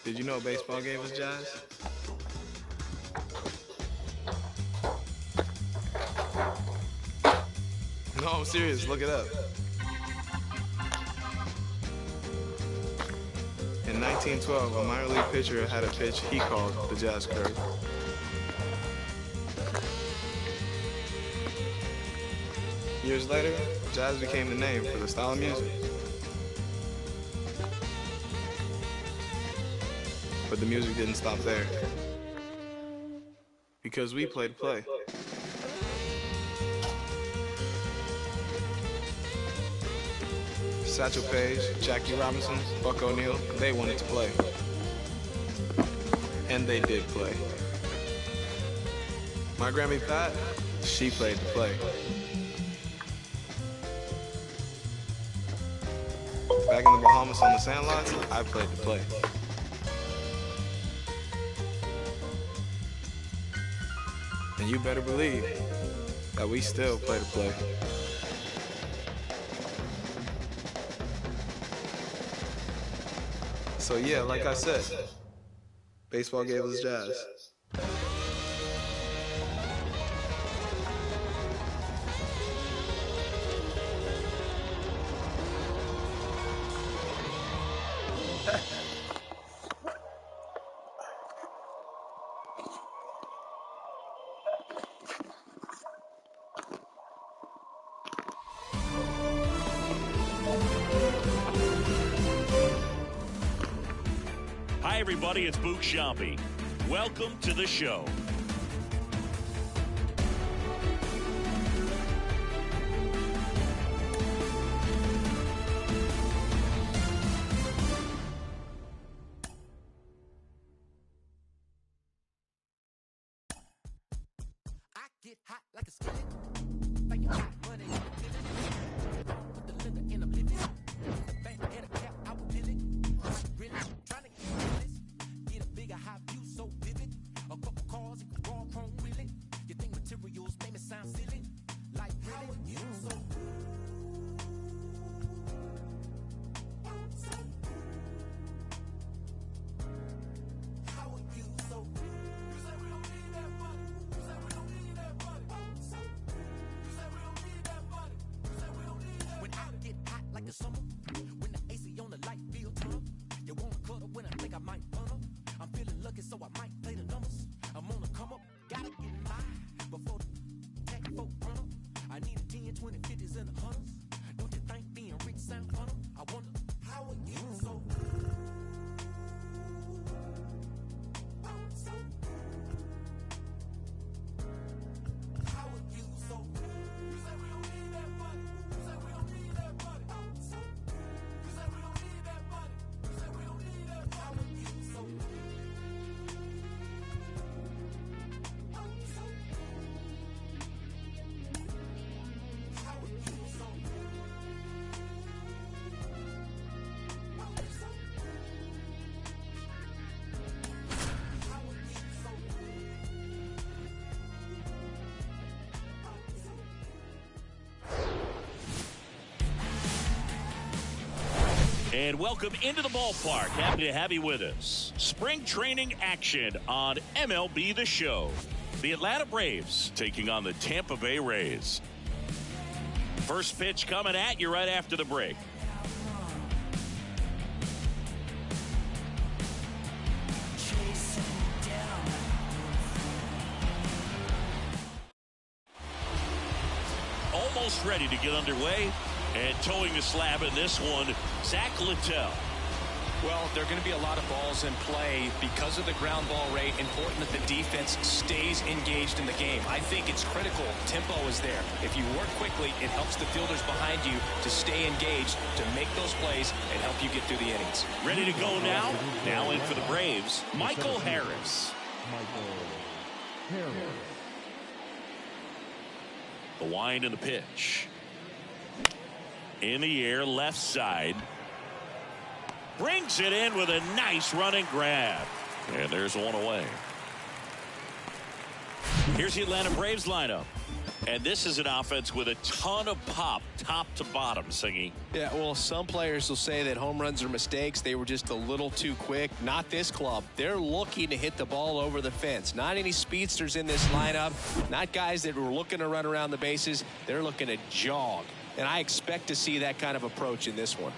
Did you know baseball gave us jazz? No, I'm serious. Look it up. In 1912, a minor league pitcher had a pitch he called the jazz curve. Years later, jazz became the name for the style of music. But the music didn't stop there. Because we played play. Satchel Paige, Jackie Robinson, Buck O'Neil, they wanted to play. And they did play. My Grammy Pat, she played to play. Back in the Bahamas on the sandlots, I played to play. And you better believe that we still play to play. So yeah, like I said, baseball gave us jazz. Hi, everybody. It's Boog Sciampi. Welcome to the show. I get hot like a skillet. Like hot money. Put the liquor in a limit. The bank had a cap, I would peel it. Really trying to get this. Get a bigger high view, so vivid. A couple cars, it can raw chrome really. You think materials make me sound silly? Like really? You so how are you so you say we don't need that money. You say we don't need that money. You say we don't need that money. You say we don't need that when money. I get hot like a summer. When the AC on the light feel turn. You wanna cuddle when I think I might funnel. I'm feeling lucky so I might play the numbers. I'm on the come up, gotta get mine. Before the tech folk run up. I need a 10, 20, 50s and the hundreds. Don't you think being rich sound fun? I wonder how are you so how are you so you say we don't need that money. You say we don't need that money. You say we don't need that money. You say we don't need that money. How are you so how are you so And welcome into the ballpark. Happy to have you with us. Spring training action on MLB The Show. The Atlanta Braves taking on the Tampa Bay Rays. First pitch coming at you right after the break. Almost ready to get underway. And towing the slab in this one, Zach Littell. Well, there are going to be a lot of balls in play because of the ground ball rate. Important that the defense stays engaged in the game. I think it's critical. Tempo is there. If you work quickly, it helps the fielders behind you to stay engaged, to make those plays, and help you get through the innings. Ready to go now? Now in for the Braves, Michael Harris. The wind and the pitch. In the air, left side. Brings it in with a nice running grab. And there's one away. Here's the Atlanta Braves lineup. And this is an offense with a ton of pop, top to bottom, Singy. Yeah, well, some players will say that home runs are mistakes. They were just a little too quick. Not this club. They're looking to hit the ball over the fence. Not any speedsters in this lineup. Not guys that were looking to run around the bases. They're looking to jog. And I expect to see that kind of approach in this one.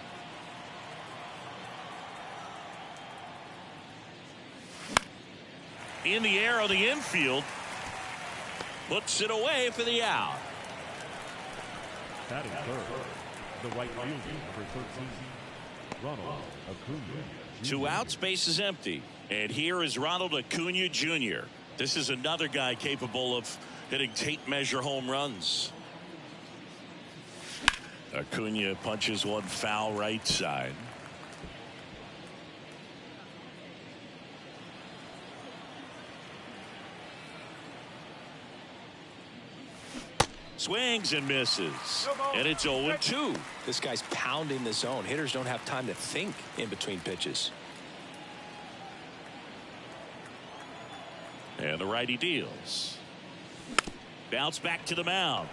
In the air on the infield. Puts it away for the out. Batting third, the right fielder, number 13, Ronald Acuna. Two outs, base is empty. And here is Ronald Acuna Jr. This is another guy capable of hitting tape measure home runs. Acuna punches one foul right side. Swings and misses. And it's 0-2. This guy's pounding the zone. Hitters don't have time to think in between pitches. And the righty deals. Bounce back to the mound.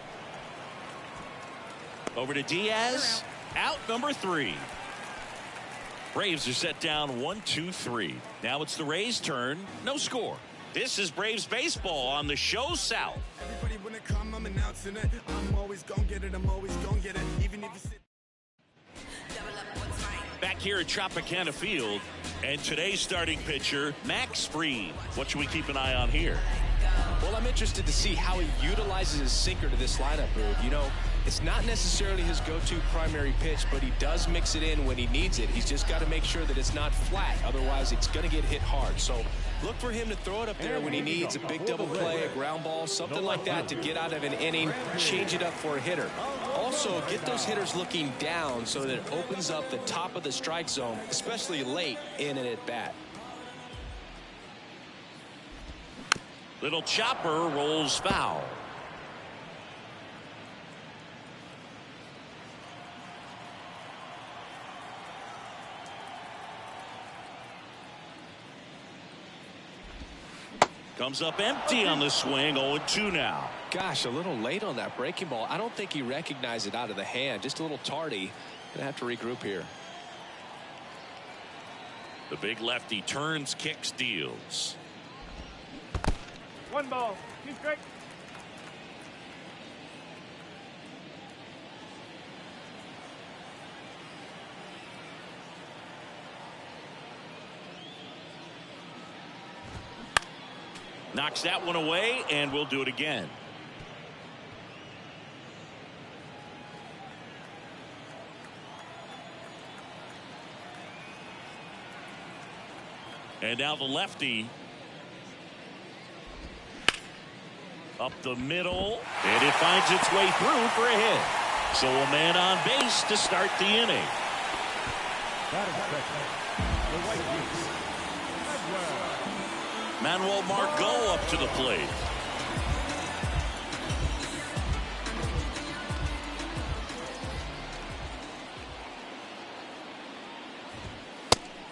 Over to Diaz. Out number 3. Braves are set down 1-2-3. Now it's the Rays' turn. No score. This is Braves baseball on the show South. Everybody when it come, I'm announcing it. I'm always gonna get it. I'm always gonna get it. Even if you sit. Back here at Tropicana Field, and today's starting pitcher, Max Fried. What should we keep an eye on here? Well, I'm interested to see how he utilizes his sinker to this lineup, Boog. You know, it's not necessarily his go-to primary pitch, but he does mix it in when he needs it. He's just got to make sure that it's not flat. Otherwise, it's going to get hit hard. So look for him to throw it up there when he needs a big double play, a ground ball, something like that to get out of an inning, change it up for a hitter. Also, get those hitters looking down so that it opens up the top of the strike zone, especially late in an at-bat. Little chopper rolls foul. Comes up empty on the swing. 0-2 now. Gosh, a little late on that breaking ball. I don't think he recognized it out of the hand. Just a little tardy. Gonna have to regroup here. The big lefty turns, kicks, deals. 1 ball, 2 strikes. Knocks that one away, and we'll do it again. And now the lefty. Up the middle, and it finds its way through for a hit. So a man on base to start the inning. Manuel Margot up to the plate.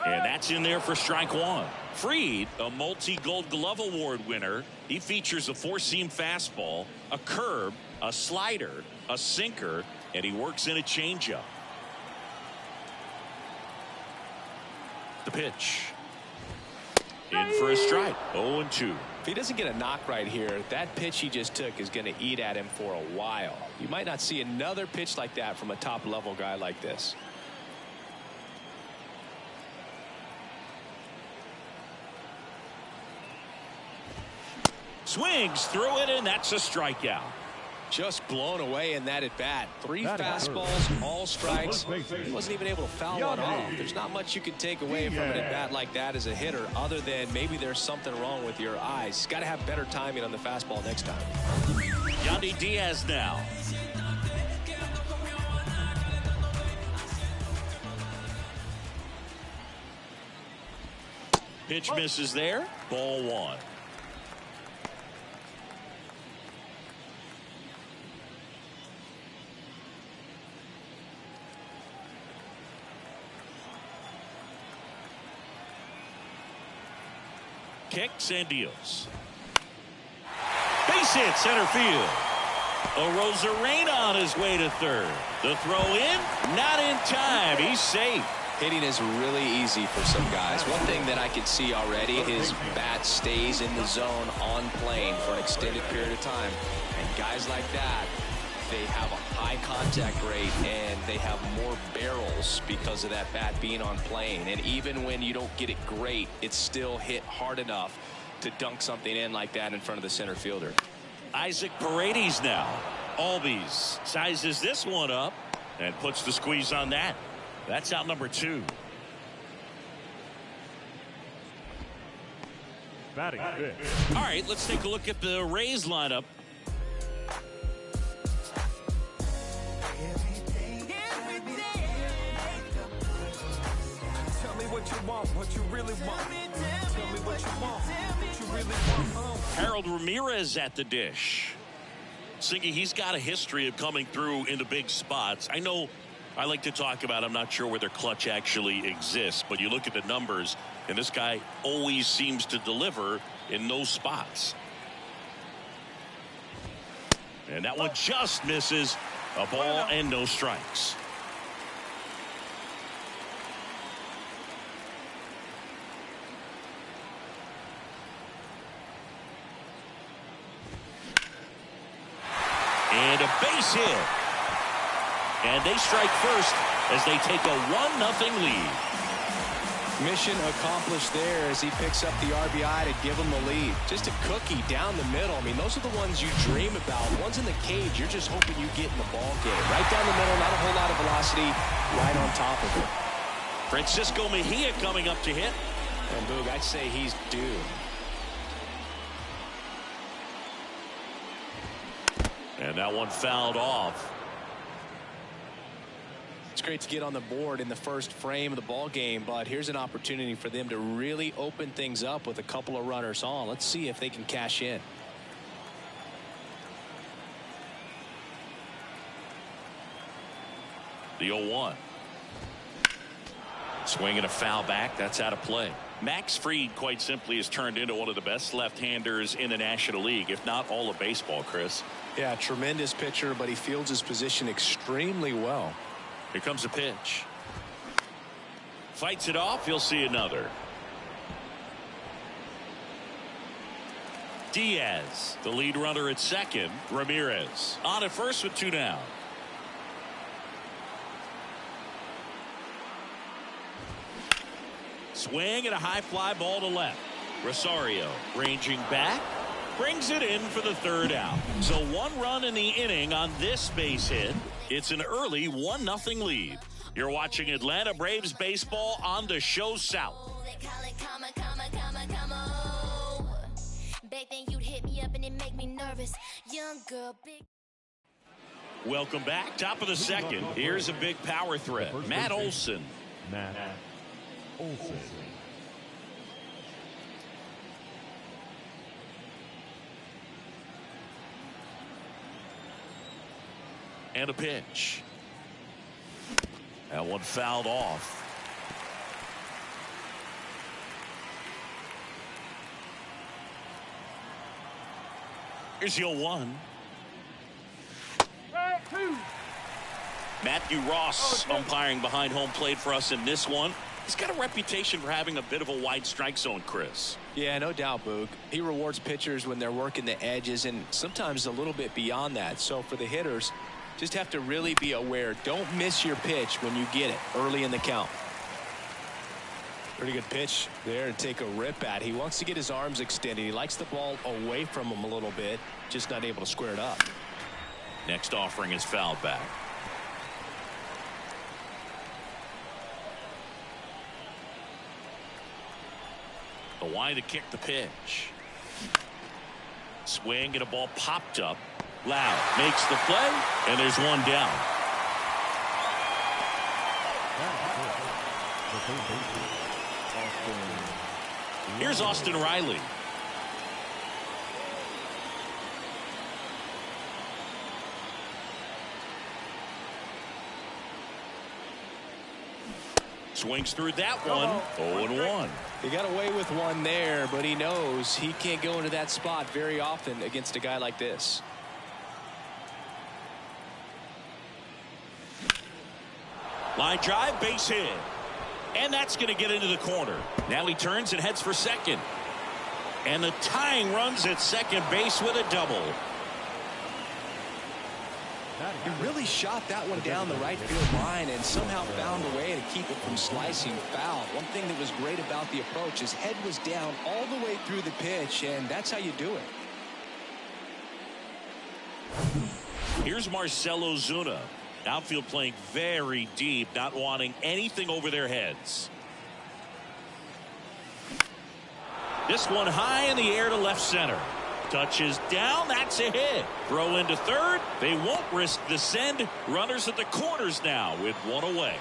And that's in there for strike 1. Fried, a multi-Gold Glove Award winner. He features a 4-seam fastball, a curve, a slider, a sinker, and he works in a changeup. The pitch. In for a strike. 0-2. If he doesn't get a knock right here, that pitch he just took is going to eat at him for a while. You might not see another pitch like that from a top-level guy like this. Swings through it, and that's a strikeout. Just blown away in that at bat. 3 fastballs, all strikes. He wasn't even able to foul one off. There's not much you can take away from an at bat like that as a hitter, other than maybe there's something wrong with your eyes. Got to have better timing on the fastball next time. Yandy Diaz now. Pitch misses there. Ball 1. Kicks and deals. Base hit center field. Arozarena on his way to third. The throw in, not in time. He's safe. Hitting is really easy for some guys. One thing that I can see already, his bat stays in the zone on plane for an extended period of time. And guys like that, they have a high contact rate and they have more barrels because of that bat being on plane. And even when you don't get it great, it's still hit hard enough to dunk something in like that in front of the center fielder. Isaac Paredes now. Albies sizes this one up and puts the squeeze on that. That's out number 2. Batting fifth. All right, let's take a look at the Rays lineup. Tell me what you want, what you really want. Tell me what you want, what you really want. Harold Ramirez at the dish. Singy, he's got a history of coming through into big spots. I know I like to talk about, I'm not sure whether clutch actually exists, but you look at the numbers, and this guy always seems to deliver in those spots. And that one just misses. A ball and no strikes. And a base hit. And they strike first as they take a 1-0 lead. Mission accomplished there as he picks up the RBI to give him the lead. Just a cookie down the middle. I mean, those are the ones you dream about. Ones in the cage, you're just hoping you get in the ball game. Right down the middle, not a whole lot of velocity, right on top of it. Francisco Mejia coming up to hit. And Boog, I'd say he's due. And that one fouled off. It's great to get on the board in the first frame of the ball game, but here's an opportunity for them to really open things up with a couple of runners on. Let's see if they can cash in. The 0-1. Swing and a foul back. That's out of play. Max Fried, quite simply, has turned into one of the best left-handers in the National League, if not all of baseball, Chris. Yeah, tremendous pitcher, but he fields his position extremely well. Here comes a pitch. Fights it off. He'll see another. Diaz, the lead runner at second. Ramirez on at first with 2 down. Swing and a high fly ball to left. Rosario ranging back. Brings it in for the 3rd out. So 1 run in the inning on this base hit. It's an early 1-0 lead. You're watching Atlanta Braves baseball on the Show South. Welcome back. Top of the 2nd. Here's a big power threat. Matt Olson. Matt Olson. And a pitch. That one fouled off. Here's the 0-1. Matthew Ross umpiring behind home plate for us in this one. He's got a reputation for having a bit of a wide strike zone, Chris. Yeah, no doubt, Boog. He rewards pitchers when they're working the edges and sometimes a little bit beyond that. So for the hitters, just have to really be aware. Don't miss your pitch when you get it early in the count. Pretty good pitch there to take a rip at. He wants to get his arms extended. He likes the ball away from him a little bit, just not able to square it up. Next offering is fouled back. The wide to kick the pitch. Swing and a ball popped up. Loud makes the play, and there's 1 down. Here's Austin Riley. Swings through that one. 0-1. He got away with one there, but he knows he can't go into that spot very often against a guy like this. Line drive, base hit. And that's going to get into the corner. Now he turns and heads for second. And the tying runs at second base with a double. He really shot that one down the right field line and somehow found a way to keep it from slicing foul. One thing that was great about the approach, his head was down all the way through the pitch, and that's how you do it. Here's Marcell Ozuna. Outfield playing very deep, not wanting anything over their heads. This one high in the air to left center. Touches down, that's a hit. Throw into third. They won't risk the send. Runners at the corners now with one away.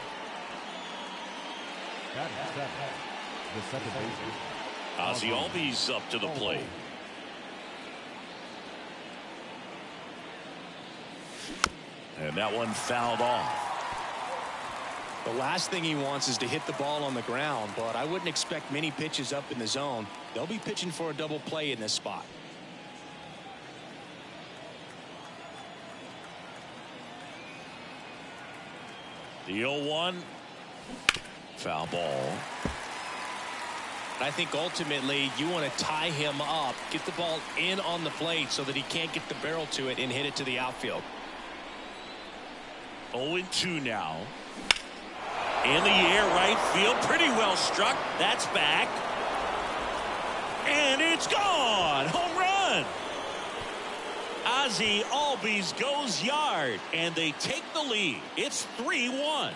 The second baseman. Ozzie Albies up to the plate. And that one fouled off. The last thing he wants is to hit the ball on the ground, but I wouldn't expect many pitches up in the zone. They'll be pitching for a double play in this spot. The 0-1. Foul ball. I think ultimately you want to tie him up, get the ball in on the plate so that he can't get the barrel to it and hit it to the outfield. 0-2 now. In the air, right field, pretty well struck. That's back. And it's gone. Home run. Ozzie Albies goes yard, and they take the lead. It's 3-1.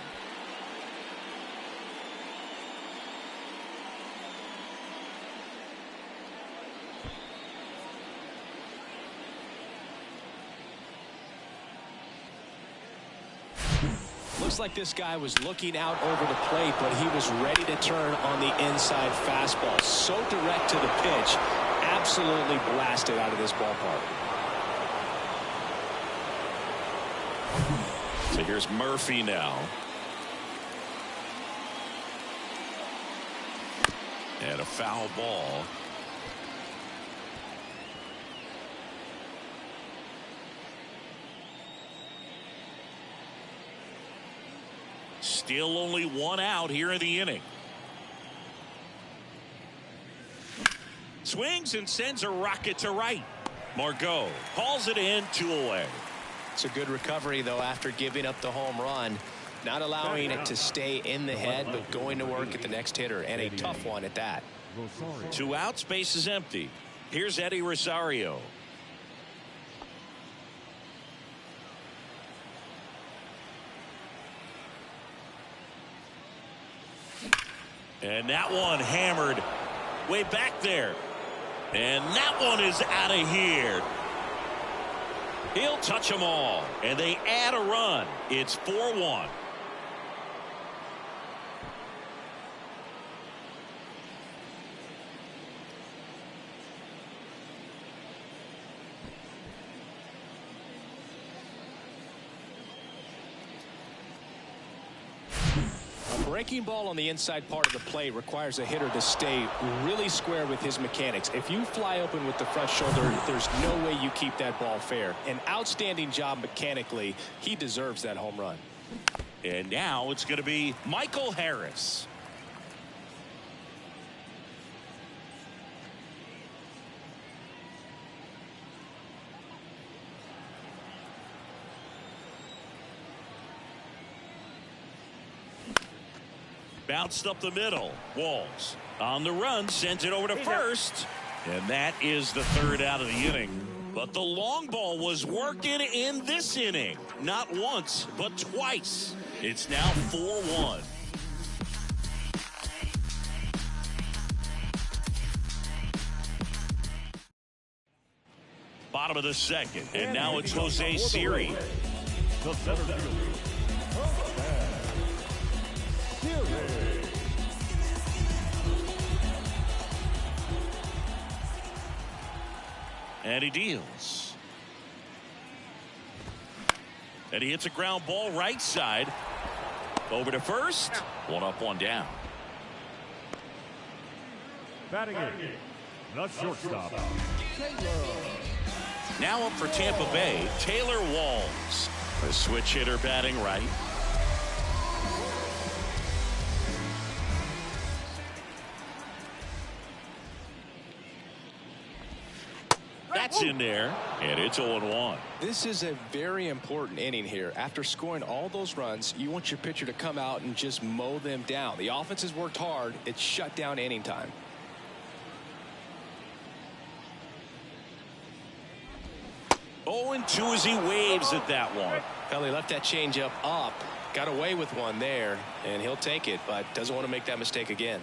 Looks like this guy was looking out over the plate, but he was ready to turn on the inside fastball. So direct to the pitch, absolutely blasted out of this ballpark. So here's Murphy now. And a foul ball. Still only one out here in the inning. Swings and sends a rocket to right. Margot hauls it in, 2 away. It's a good recovery, though, after giving up the home run. Not allowing it to stay in the head, but going to work at the next hitter, and a tough one at that. 2 outs, base is empty. Here's Eddie Rosario. And that one hammered way back there. And that one is out of here. He'll touch them all. And they add a run. It's 4-1. Breaking ball on the inside part of the plate requires a hitter to stay really square with his mechanics. If you fly open with the front shoulder, there's no way you keep that ball fair. An outstanding job mechanically. He deserves that home run. And now it's going to be Michael Harris. Bounced up the middle. Walls on the run, sends it over to first. And that is the 3rd out of the inning. But the long ball was working in this inning. Not once, but twice. It's now 4-1. Bottom of the 2nd. And now it's Jose Siri. The center fielder, and he deals. And he hits a ground ball right side. Over to first. 1 up, 1 down. batting in, the shortstop, Now up for Tampa Bay, Taylor Walls. A switch hitter batting right. That's in there, and it's 0-1. This is a very important inning here. After scoring all those runs, you want your pitcher to come out and just mow them down. The offense has worked hard. It's shut down inning time. Oh, and 2 as he waves at that one. Well, he left that changeup up, got away with one there, and he'll take it, but doesn't want to make that mistake again.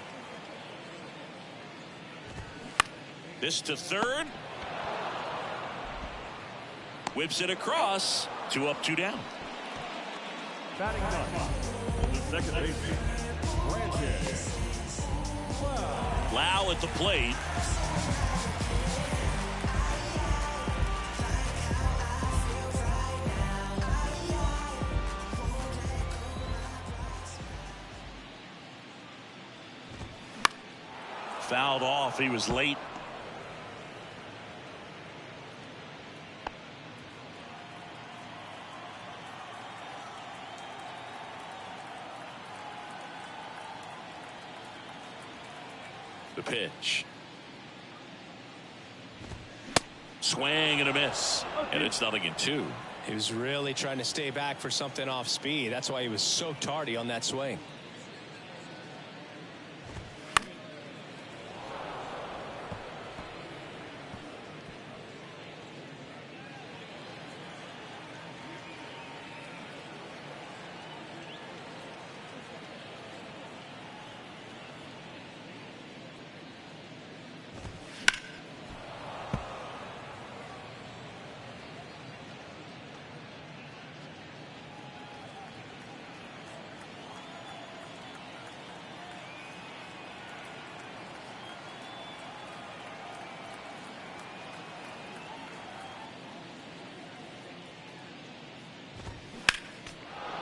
This to third. Whips it across. 2 up, 2 down. Batting ninth, the second baseman, Branches. Lau at the plate. Fouled off. He was late. The pitch. Swing and a miss. And it's 0-2. He was really trying to stay back for something off speed. That's why he was so tardy on that swing.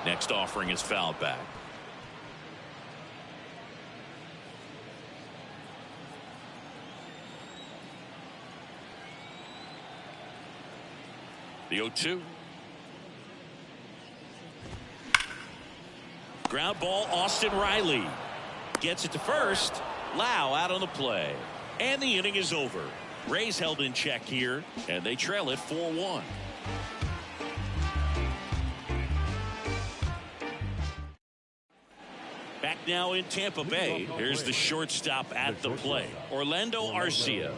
Next offering is fouled back. The 0-2. Ground ball, Austin Riley. Gets it to first. Lau out on the play. And the inning is over. Rays held in check here, and they trail it 4-1. Back now in Tampa Bay. Here's the shortstop at the plate, Orlando Arcia.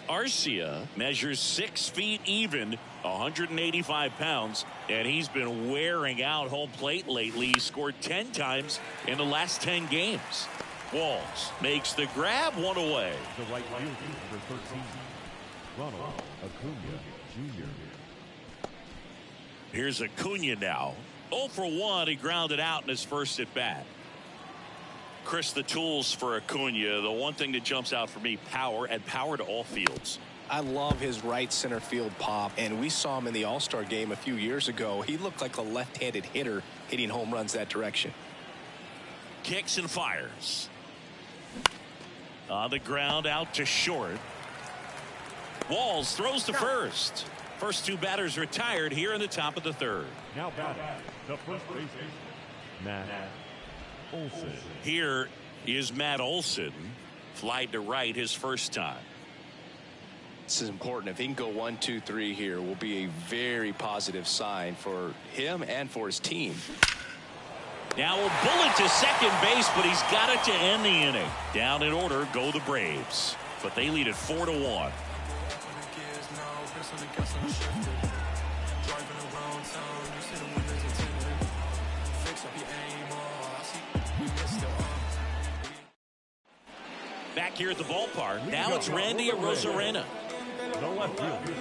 Arcia measures 6 feet even, 185 pounds, and he's been wearing out home plate lately. He scored 10 times in the last 10 games. Walls makes the grab, 1 away. The right fielder, number 13, Ronald Acuna Jr. Here's Acuna now. 0 for 1. He grounded out in his first at bat. Chris, the tools for Acuna, the one thing that jumps out for me, power, and power to all fields. I love his right center field pop, and we saw him in the All-Star game a few years ago. He looked like a left-handed hitter hitting home runs that direction. Kicks and fires. On the ground, out to short. Walls throws to first. First 2 batters retired here in the top of the third. Now batting, the first baseman, Matt Olson. Here is Matt Olson. Flied to right his first time. This is important. If he can go 1, 2, 3 here, will be a very positive sign for him and for his team. Now a bullet to second base, but he's got it to end the inning. Down in order go the Braves, but they lead it 4-1. Back here at the ballpark, now it's Randy Arozarena. The left fielder.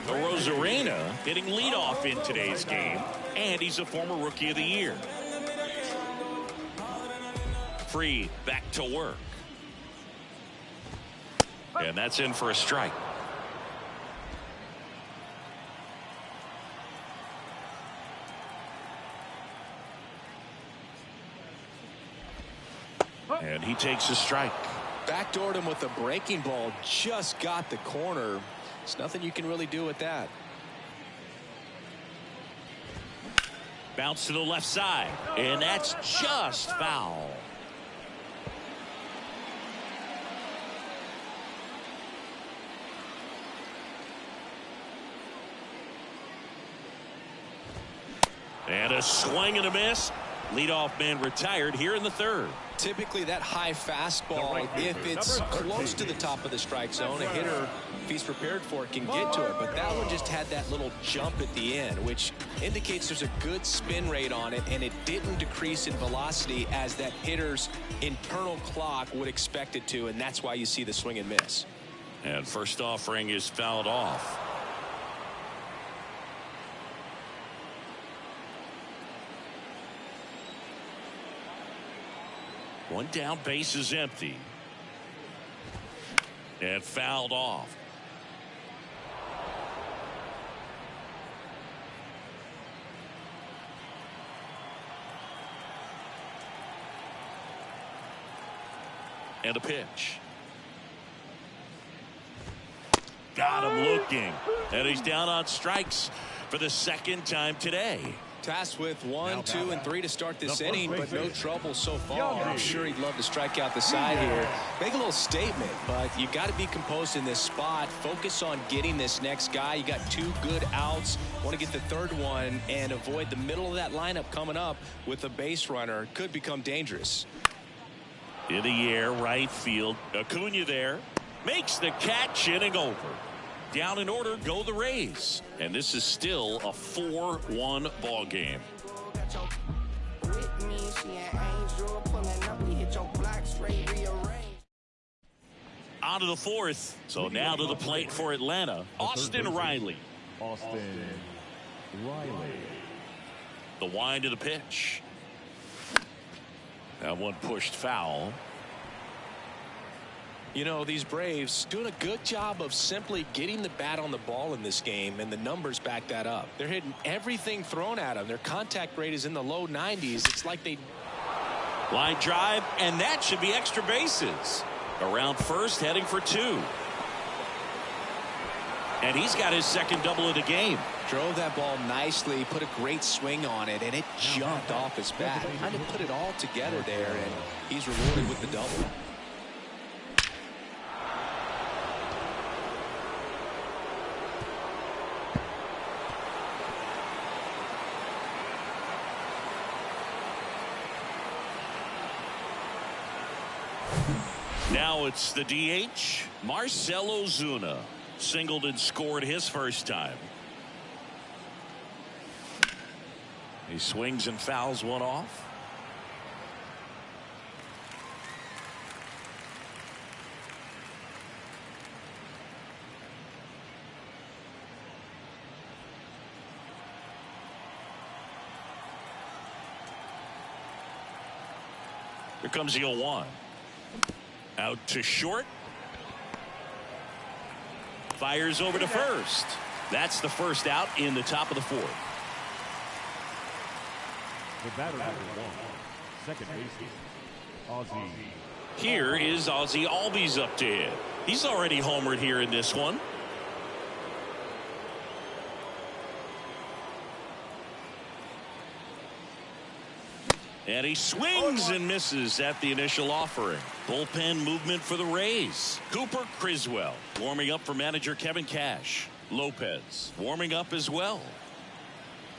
Arozarena hitting leadoff in today's game, and he's a former Rookie of the Year. Free back to work. And that's in for a strike. And he takes a strike. Backdoored him with a breaking ball, just got the corner. There's nothing you can really do with that. Bounce to the left side, and that's just foul. And a swing and a miss. Leadoff man retired here in the third. Typically that high fastball, if it's close to the top of the strike zone, a hitter, if he's prepared for it, can get to it. But that one just had that little jump at the end, which indicates there's a good spin rate on it, and it didn't decrease in velocity as that hitter's internal clock would expect it to, and that's why you see the swing and miss. And first offering is fouled off. One down, base is empty. And fouled off. And a pitch. Got him looking. And he's down on strikes for the second time today. Tasked with 1, 2, and 3 to start this inning, but no trouble so far. I'm sure he'd love to strike out the side here. Make a little statement, but you got to be composed in this spot. Focus on getting this next guy. You got 2 good outs. Want to get the third one and avoid the middle of that lineup coming up with a base runner. Could become dangerous. In the air, right field. Acuna there. Makes the catch, inning over. Down in order go the Rays, and this is still a 4-1 ball game. On to the fourth, so now to the plate for Atlanta, Austin Riley. The wind of the pitch. That one pushed foul. You know, these Braves doing a good job of simply getting the bat on the ball in this game, and the numbers back that up. They're hitting everything thrown at them. Their contact rate is in the low 90s. It's like they... Line drive, and that should be extra bases. Around first, heading for 2. And he's got his second double of the game. Drove that ball nicely, put a great swing on it, and it jumped off his bat. Kind of put it all together there, and he's rewarded with the double. Now it's the DH, Marcell Ozuna. Singled and scored his first time. He swings and fouls one off. Here comes the 0-1. Out to short. Fires over to first. That's the first out in the top of the fourth. The batter number 1, second baseman, Ozzie. Here is Ozzie Albies up to hit. He's already homered here in this one. And he swings and misses at the initial offering. Bullpen movement for the Rays. Cooper Criswell warming up for manager Kevin Cash. Lopez warming up as well.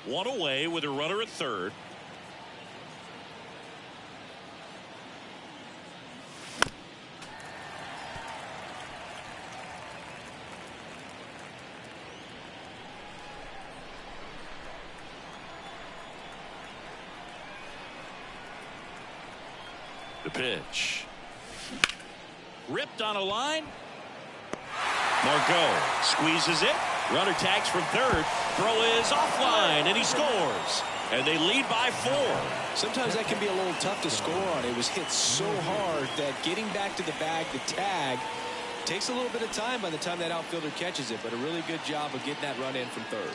One away with a runner at third. The pitch. Ripped on a line. Margot squeezes it. Runner tags from third. Throw is offline, and he scores. And they lead by 4. Sometimes that can be a little tough to score on. It was hit so hard that getting back to the bag, the tag, takes a little bit of time by the time that outfielder catches it. But a really good job of getting that run in from third.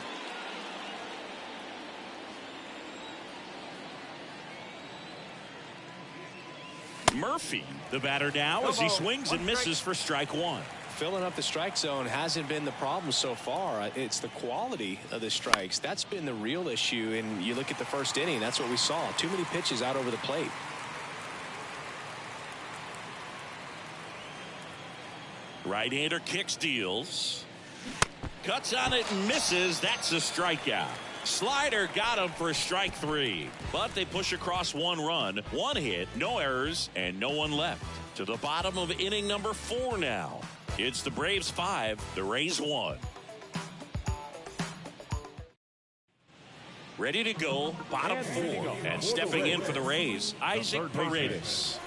Murphy, the batter now, as he swings and misses for strike 1. Filling up the strike zone hasn't been the problem so far. It's the quality of the strikes. That's been the real issue. And you look at the first inning, that's what we saw. Too many pitches out over the plate. Right-hander kicks, deals. Cuts on it and misses. That's a strikeout. Slider got him for strike 3. But they push across 1 run, 1 hit, no errors, and no one left. To the bottom of inning number 4 now. It's the Braves 5, the Rays 1. Ready to go, bottom 4. And stepping in for the Rays, Isaac Paredes.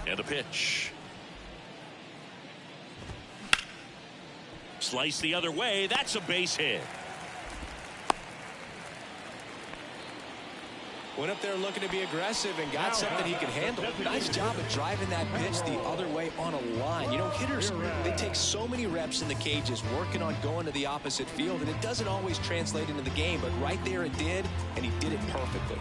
And the pitch. Slice the other way. That's a base hit. Went up there looking to be aggressive and got something he could handle. Nice job of driving that pitch the other way on a line. You know, hitters, they take so many reps in the cages working on going to the opposite field, and it doesn't always translate into the game, but right there it did, and he did it perfectly.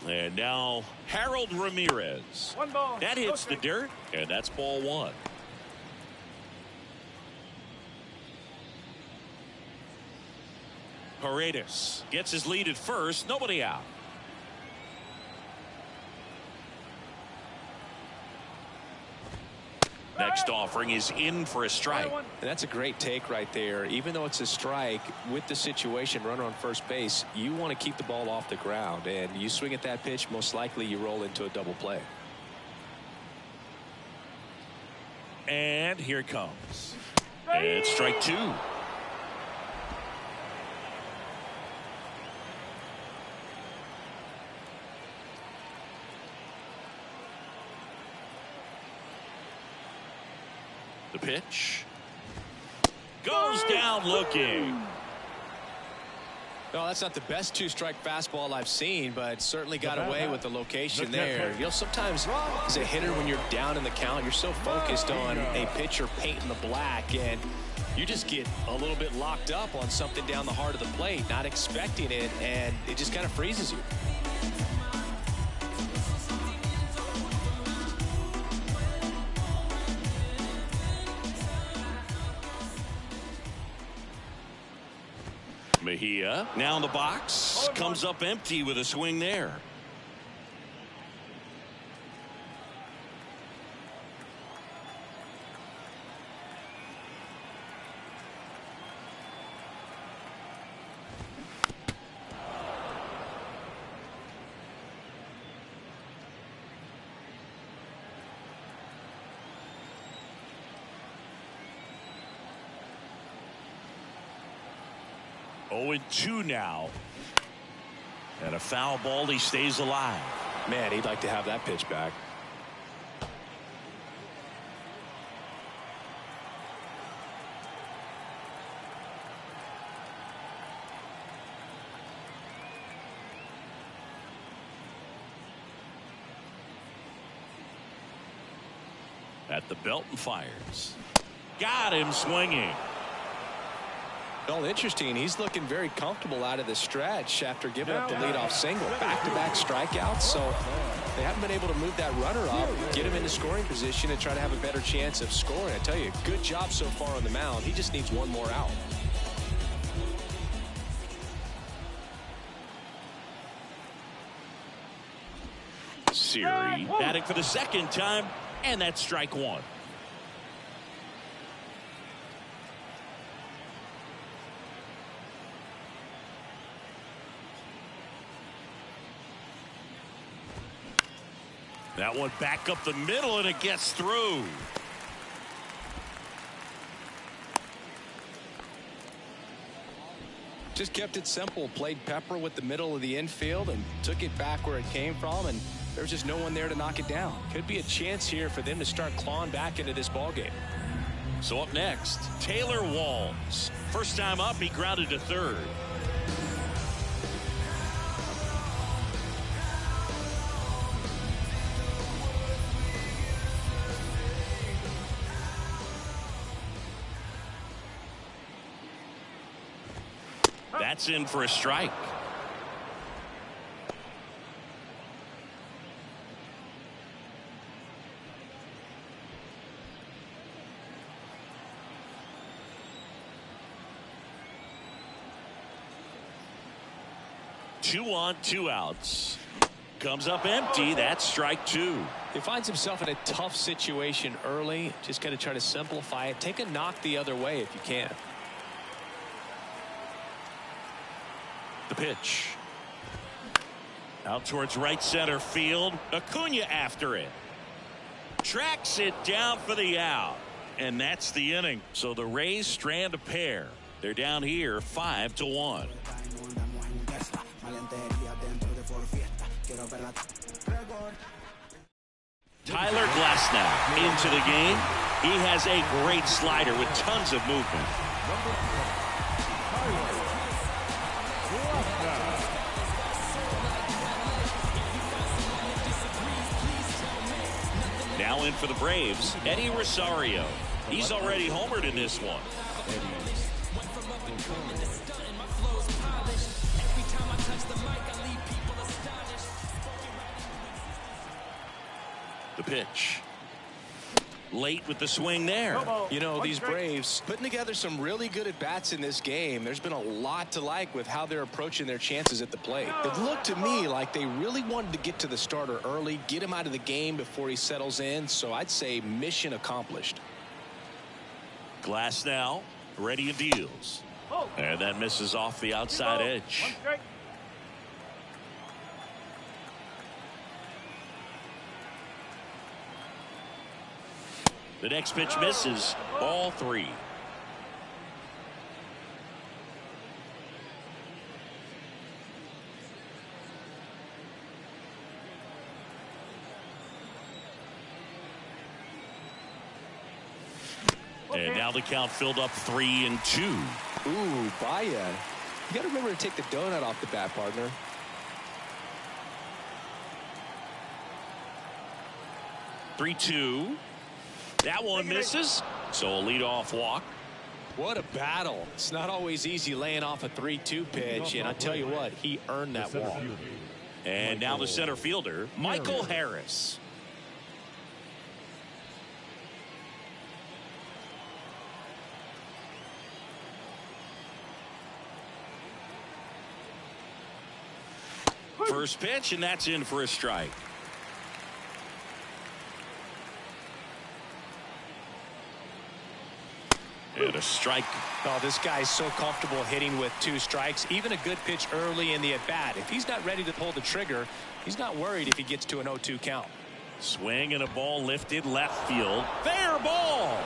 And now Harold Ramirez. 1 ball. That hits the dirt, and that's ball 1. Paredes gets his lead at first. Nobody out. Next offering is in for a strike. And that's a great take right there. Even though it's a strike, with the situation, runner on first base, you want to keep the ball off the ground. And you swing at that pitch, most likely you roll into a double play. And here it comes. And it's strike 2. The pitch goes down looking. No, that's not the best 2-strike fastball I've seen, but certainly got away with the location there. You know, sometimes as a hitter, when you're down in the count, you're so focused on a pitcher painting the black, and you just get a little bit locked up on something down the heart of the plate, not expecting it, and it just kind of freezes you. Mejia now in the box, comes up empty with a swing there. Oh, 2 now. And a foul ball. He stays alive. Man, he'd like to have that pitch back. At the belt and fires. Got him swinging. Well, interesting. He's looking very comfortable out of the stretch after giving up the leadoff single. Back-to-back strikeouts, so they haven't been able to move that runner up, get him into scoring position, and try to have a better chance of scoring. I tell you, good job so far on the mound. He just needs one more out. Siri batting for the second time, and that's strike 1. That one back up the middle, and it gets through. Just kept it simple. Played pepper with the middle of the infield and took it back where it came from, and there's just no one there to knock it down. Could be a chance here for them to start clawing back into this ballgame. So up next, Taylor Walls. First time up, he grounded to third. That's in for a strike. 2 on, 2 outs. Comes up empty. That's strike 2. He finds himself in a tough situation early. Just got to try to simplify it. Take a knock the other way if you can. The pitch. Out towards right center field. Acuna after it. Tracks it down for the out. And that's the inning. So the Rays strand a pair. They're down here 5-1. Tyler Glasnow into the game. He has a great slider with tons of movement. Now in for the Braves, Eddie Rosario. He's already homered in this one. The pitch. Late with the swing there. You know, these Braves putting together some really good at-bats in this game. There's been a lot to like with how they're approaching their chances at the plate. It looked to me like they really wanted to get to the starter early, get him out of the game before he settles in. So I'd say mission accomplished. Glasnow ready and deals. And that misses off the outside edge. The next pitch misses. Ball 3. And now the count filled up 3-2. Ooh, Baya. You got to remember to take the donut off the bat, partner. 3-2. That one misses. So a leadoff walk. What a battle. It's not always easy laying off a 3-2 pitch, and I tell you what, he earned that walk. And now the center fielder, Michael Harris. First pitch, and that's in for a strike. And a strike. Oh, this guy's so comfortable hitting with 2 strikes. Even a good pitch early in the at-bat. If he's not ready to pull the trigger, he's not worried if he gets to an 0-2 count. Swing and a ball lifted left field. Fair ball.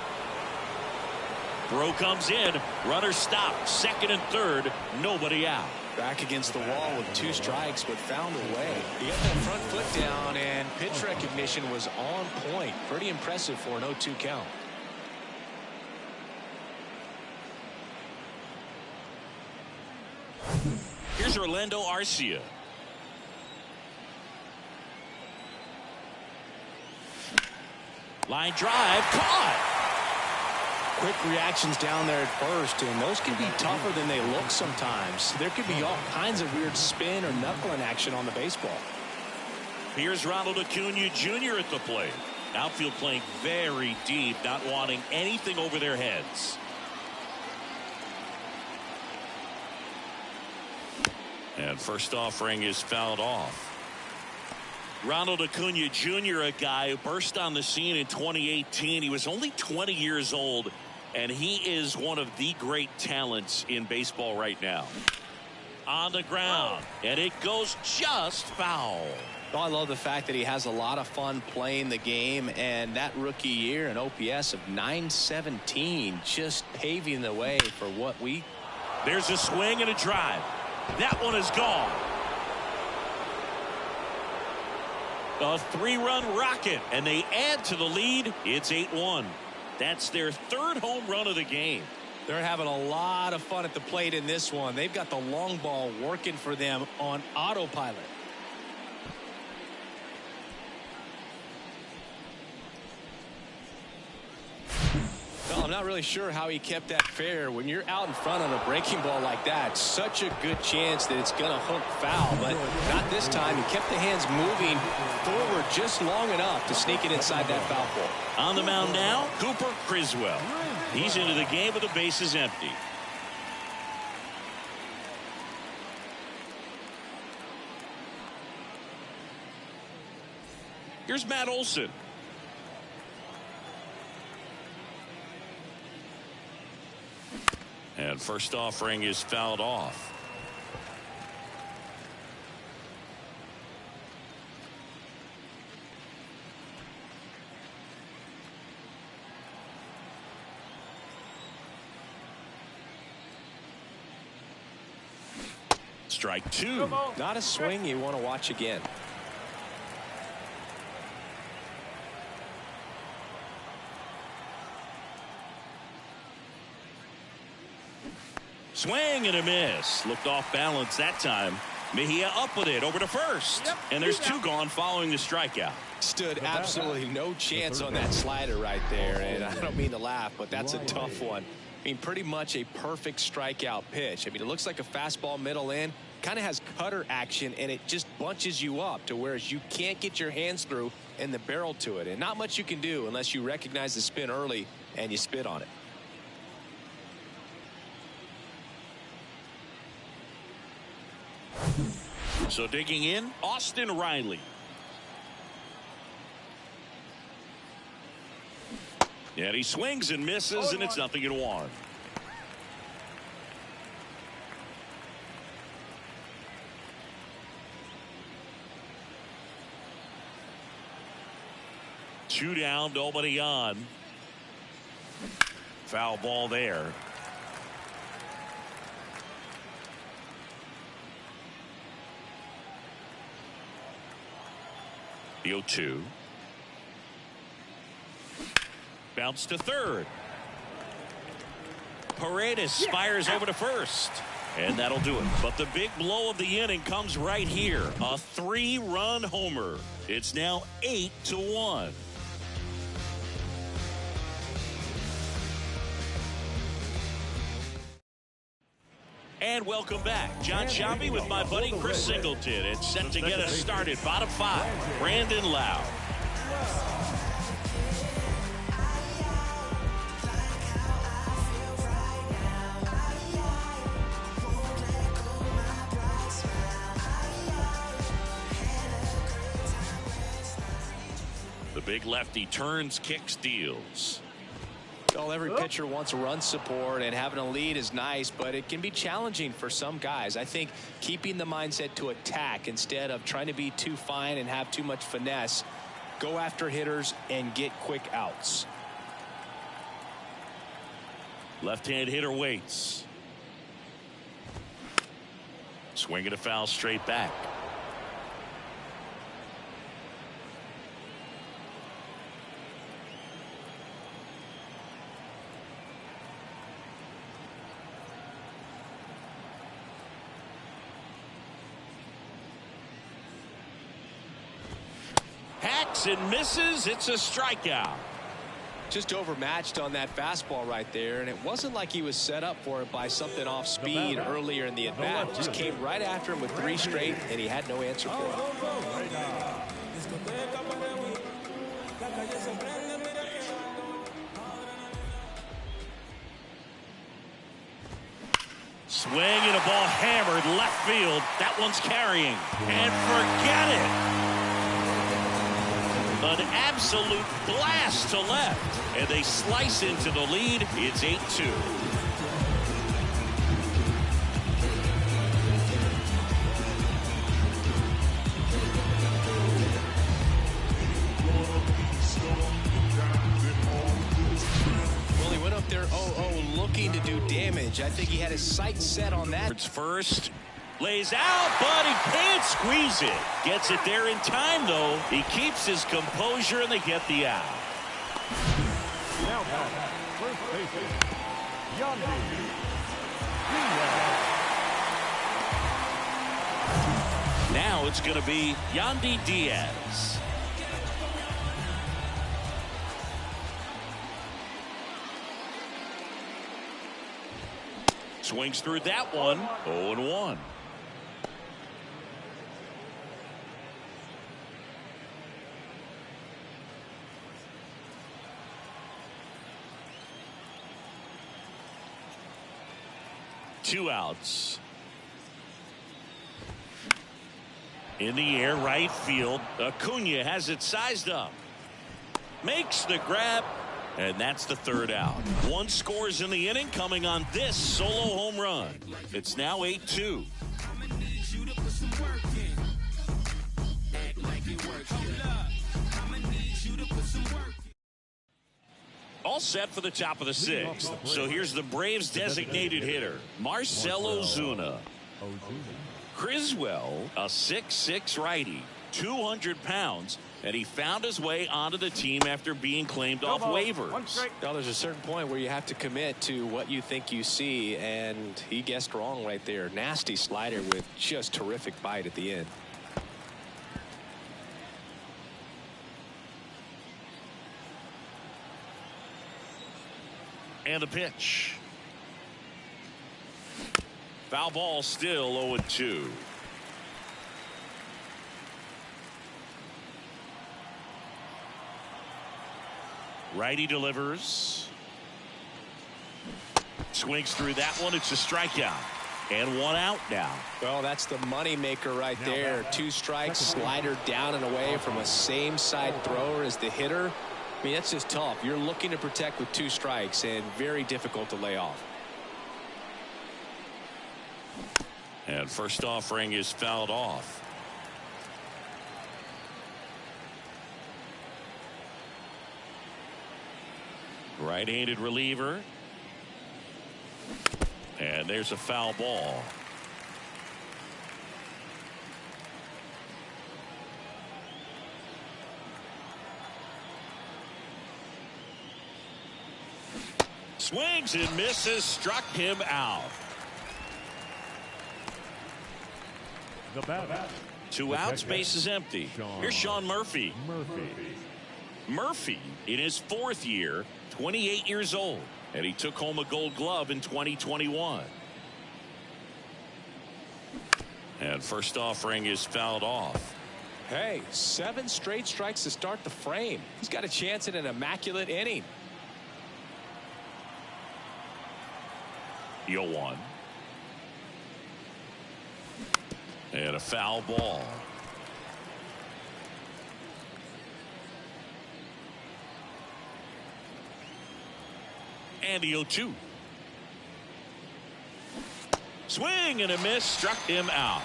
Throw comes in. Runner stopped. Second and third. Nobody out. Back against the wall with 2 strikes, but found a way. He got that front foot down, and pitch recognition was on point. Pretty impressive for an 0-2 count. Here's Orlando Arcia. Line drive, caught. Quick reactions down there at first, and those can be tougher than they look sometimes. There could be all kinds of weird spin or knuckling action on the baseball. Here's Ronald Acuna Jr. at the plate. Outfield playing very deep, not wanting anything over their heads. And first offering is fouled off. Ronald Acuna Jr., a guy who burst on the scene in 2018. He was only 20 years old, and he is one of the great talents in baseball right now. On the ground, and it goes just foul. Oh, I love the fact that he has a lot of fun playing the game, and that rookie year, an OPS of 917, just paving the way for what we... There's a swing and a drive. That one is gone. A 3-run rocket, and they add to the lead. It's 8-1. That's their 3rd home run of the game. They're having a lot of fun at the plate in this one. They've got the long ball working for them on autopilot. Well, I'm not really sure how he kept that fair. When you're out in front on a breaking ball like that, such a good chance that it's going to hook foul, but not this time. He kept the hands moving forward just long enough to sneak it inside that foul pole. On the mound now, Cooper Criswell. He's into the game with the bases empty. Here's Matt Olson. And first offering is fouled off. Strike two. Not a swing you want to watch again. Swing and a miss. Looked off balance that time. Mejia up with it over to first. And there's two gone following the strikeout. Stood absolutely no chance on that slider right there. And I don't mean to laugh, but that's a tough one. I mean, pretty much a perfect strikeout pitch. I mean, it looks like a fastball middle in. Kind of has cutter action, and it just bunches you up to where you can't get your hands through and the barrel to it. And not much you can do unless you recognize the spin early and you spit on it. So digging in, Austin Riley. And he swings and misses, and it's 0-1. Two down, nobody on. Foul ball there. The 0-2. Bounce to third. Paredes fires over to first. And that'll do it. But the big blow of the inning comes right here. A 3-run homer. It's now 8-1. And welcome back. John Sciambi with my buddy Chris Singleton. It's set to get us started. Bottom 5, Brandon Lowe. The big lefty turns, kicks, deals. Well, every pitcher wants run support, and having a lead is nice, but it can be challenging for some guys. I think keeping the mindset to attack instead of trying to be too fine and have too much finesse, go after hitters and get quick outs. Left-hand hitter waits. Swing and a foul straight back. And misses. It's a strikeout. Just overmatched on that fastball right there, and it wasn't like he was set up for it by something off speed earlier in the at bat. Just came right after him with 3 straight, and he had no answer for it. Swing and a ball hammered left field. That one's carrying, and forget it. An absolute blast to left, and they slice into the lead. It's 8-2. Well, he went up there 0-0 looking to do damage. I think he had his sights set on that. It's first. Lays out, but he can't squeeze it. Gets it there in time, though. He keeps his composure, and they get the out. Now first baseman, Yandy Diaz. Now it's going to be Yandy Diaz. Swings through that one. 0-1. Two outs. In the air, right field. Acuna has it sized up. Makes the grab. And that's the third out. One scores in the inning coming on this solo home run. It's now 8-2. All set for the top of the sixth. So here's the Braves designated hitter, Marcell Ozuna. Criswell, a 6'6" righty, 200 pounds, and he found his way onto the team after being claimed off waivers. Now, there's a certain point where you have to commit to what you think you see, and he guessed wrong right there. Nasty slider with just terrific bite at the end. And the pitch. Foul ball, still 0-2. Righty delivers. Swings through that one. It's a strikeout. And one out now. Well, that's the money maker right there. 2 strikes, slider down and away from a same side thrower as the hitter. I mean, that's just tough. You're looking to protect with 2 strikes and very difficult to lay off. And first offering is fouled off. Right-handed reliever. And there's a foul ball. Swings and misses, struck him out. The batter. 2 outs, base is empty. Here's Sean Murphy. Murphy in his 4th year, 28 years old, and he took home a Gold Glove in 2021. And first offering is fouled off. Hey, 7 straight strikes to start the frame. He's got a chance at an immaculate inning. 0-1. And a foul ball. And the 0-2. Swing and a miss, struck him out.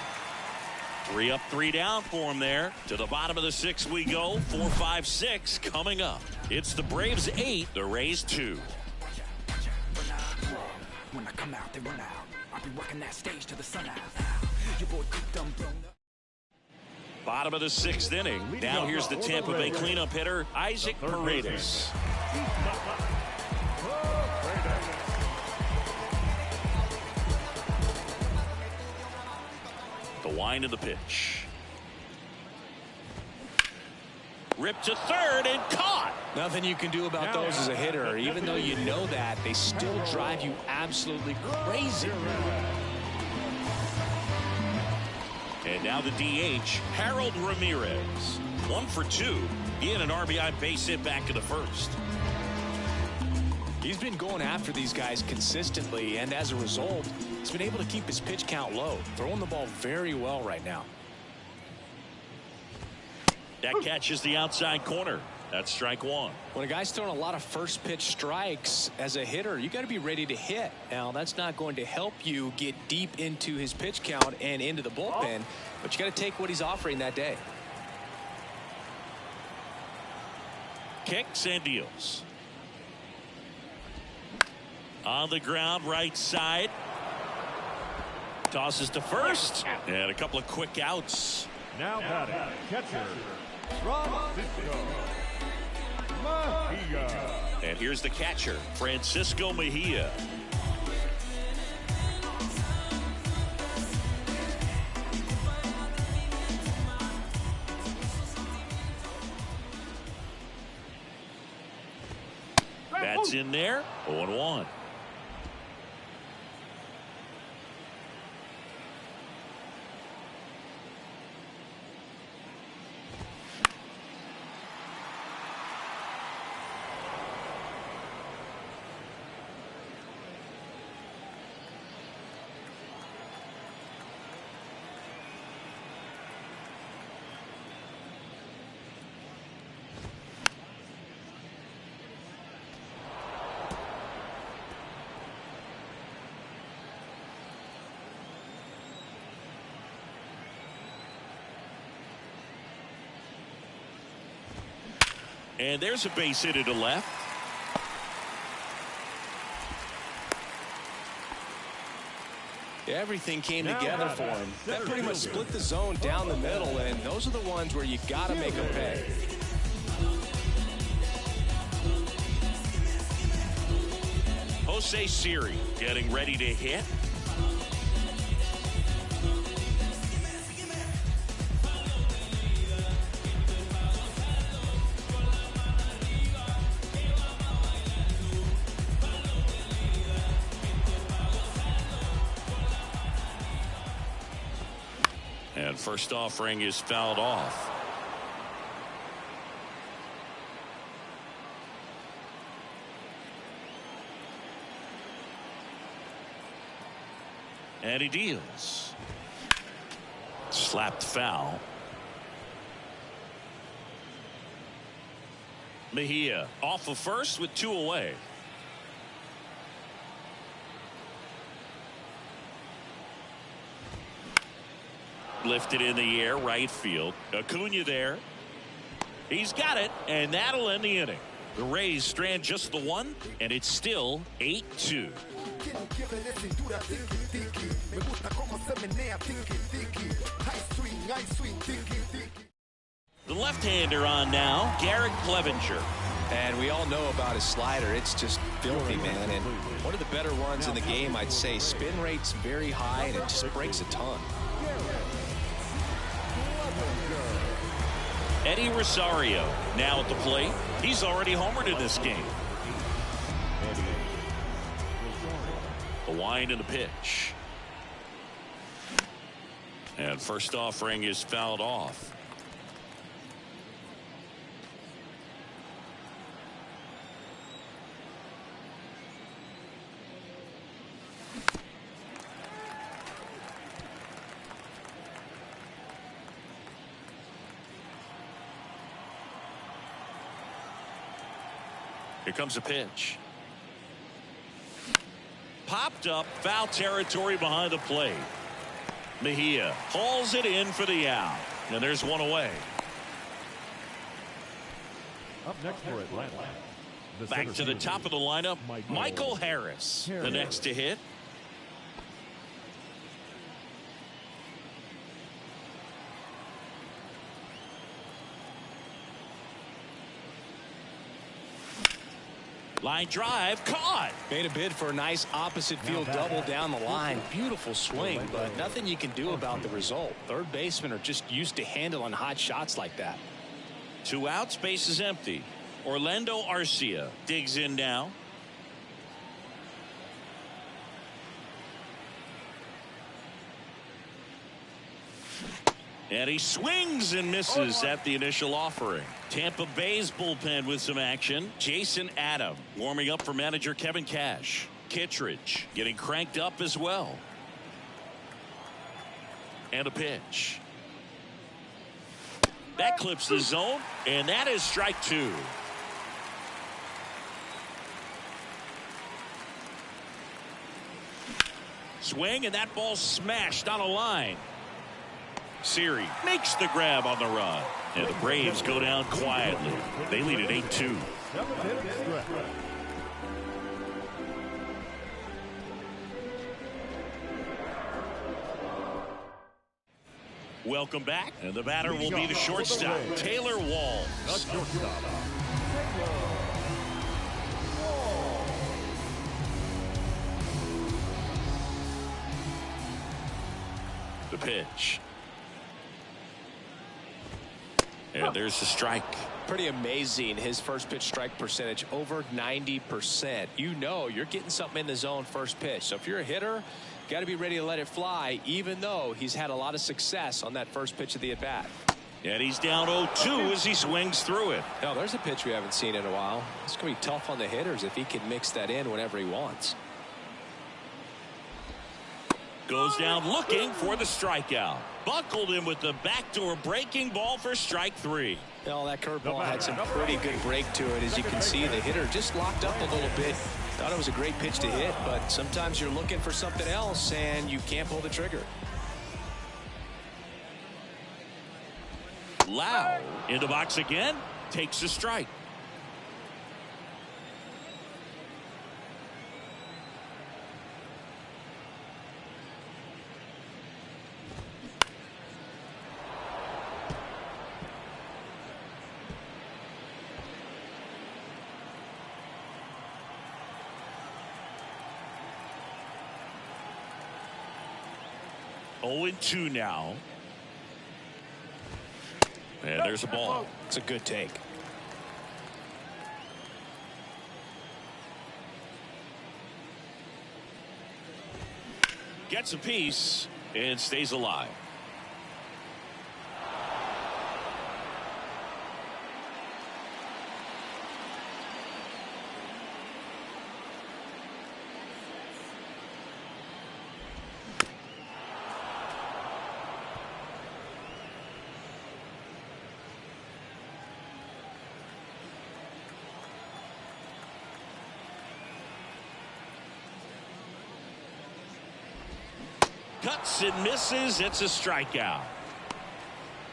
3 up, 3 down for him there. To the bottom of the 6th we go. 4, 5, 6 coming up. It's the Braves 8, the Rays 2. When I come out, they run out. I'll be working that stage to the sun out. Your boy cooked them blown up. Bottom of the 6th inning. Now here's the Tampa Bay cleanup hitter, Isaac Paredes. The wind of the pitch. Ripped to third and caught. Nothing you can do about those as a hitter. Even though you know that, they still drive you absolutely crazy. And now the DH, Harold Ramirez. 1 for 2. He had an RBI base hit back in the 1st. He's been going after these guys consistently, and as a result, he's been able to keep his pitch count low. Throwing the ball very well right now. That catches the outside corner. That's strike 1. When a guy's throwing a lot of first pitch strikes as a hitter, you got to be ready to hit. Now, that's not going to help you get deep into his pitch count and into the bullpen, but you got to take what he's offering that day. Kicks and deals. On the ground, right side. Tosses to first. And a couple of quick outs. Now batting, catcher, Francisco Mejia. And here's the catcher, Francisco Mejia. That's in there. 0-1. And there's a base hit to left. Everything came together for him. That pretty much split the zone down the middle, and those are the ones where you got to make them pay. Jose Siri getting ready to hit. And first offering is fouled off. And he deals. Slapped foul. Mejia off of first with 2 away. Lifted in the air, right field. Acuna there. He's got it, and that'll end the inning. The Rays strand just the 1, and it's still 8-2. The left-hander on now, Garrett Clevenger. And we all know about his slider. It's just filthy, man. And one of the better ones in the game, I'd say. Spin rate's very high, and it just breaks a ton. Eddie Rosario now at the plate. He's already homered in this game. The wind and the pitch. And first offering is fouled off. Here comes a pitch. Popped up, foul territory behind the plate. Mejia hauls it in for the out. And there's 1 away. Up next for Atlanta. Back to the top of the lineup, Michael Harris, the next to hit. Line drive, caught. Made a bid for a nice opposite field double down the line. Beautiful swing, but nothing you can do about the result. Third basemen are just used to handling hot shots like that. 2 outs, base is empty. Orlando Arcia digs in now. And he swings and misses at the initial offering. Tampa Bay's bullpen with some action. Jason Adam warming up for manager Kevin Cash. Kittredge getting cranked up as well. And a pitch. That clips the zone, and that is strike 2. Swing, and that ball smashed on a line. Siri makes the grab on the run. And the Braves go down quietly. They lead at 8-2. Welcome back. And the batter will be the shortstop, Taylor Walls. The pitch. And there's the strike. Pretty amazing. His first pitch strike percentage over 90%. You know you're getting something in the zone first pitch. So if you're a hitter, got to be ready to let it fly, even though he's had a lot of success on that first pitch of the at bat. And he's down 0-2 as he swings through it. Now there's a pitch we haven't seen in a while. It's going to be tough on the hitters if he can mix that in whenever he wants. Goes down looking for the strikeout. Buckled him with the backdoor breaking ball for strike 3. Well, that curveball had some pretty good break to it. As you can see, the hitter just locked up a little bit. Thought it was a great pitch to hit, but sometimes you're looking for something else and you can't pull the trigger. Lau in the box again, takes a strike. 0-2 now. And there's a ball. It's a good take. Gets a piece and stays alive. Cuts and misses. It's a strikeout.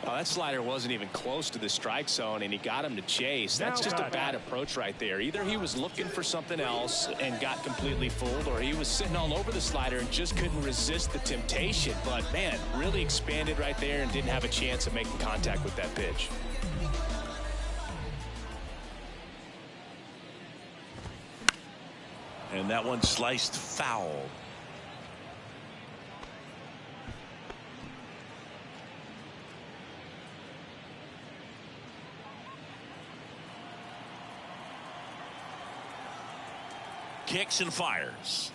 Well, that slider wasn't even close to the strike zone, and he got him to chase. That's just a bad approach right there. Either he was looking for something else and got completely fooled, or he was sitting all over the slider and just couldn't resist the temptation. But, man, really expanded right there and didn't have a chance of making contact with that pitch. And that one sliced foul. Kicks and fires.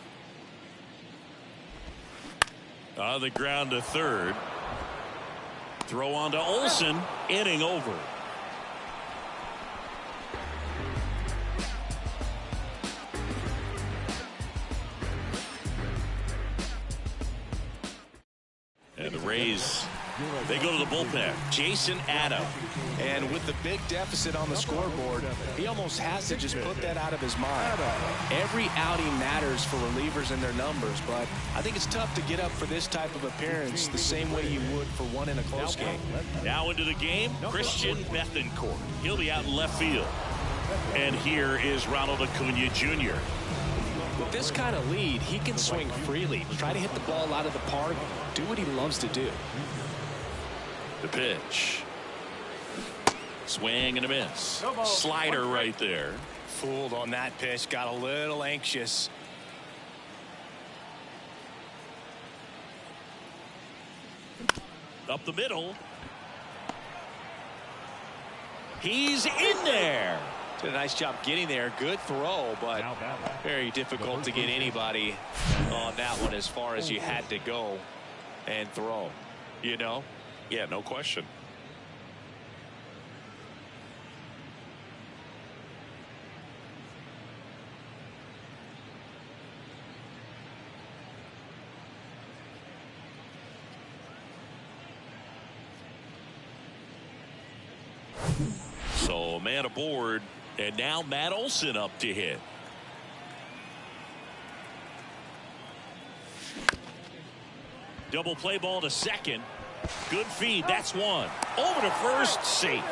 On the ground to third. Throw on to Olsen. Inning over. And the Rays, they go to the bullpen. Jason Adam. And with the big deficit on the scoreboard, he almost has to just put that out of his mind. Every outing matters for relievers and their numbers, but I think it's tough to get up for this type of appearance the same way you would for one in a close game. Now into the game, Christian Bethancourt. He'll be out in left field. And here is Ronald Acuna Jr. With this kind of lead, he can swing freely, try to hit the ball out of the park, do what he loves to do. The pitch. Swing and a miss. Slider right there. Fooled on that pitch, got a little anxious. Up the middle. He's in there. Did a nice job getting there. Good throw, but very difficult to get anybody on that one as far as you had to go and throw. You know? Yeah, no question. So a man aboard, and now Matt Olson up to hit. Double play ball to second. Good feed. That's one. Over to first. Safe.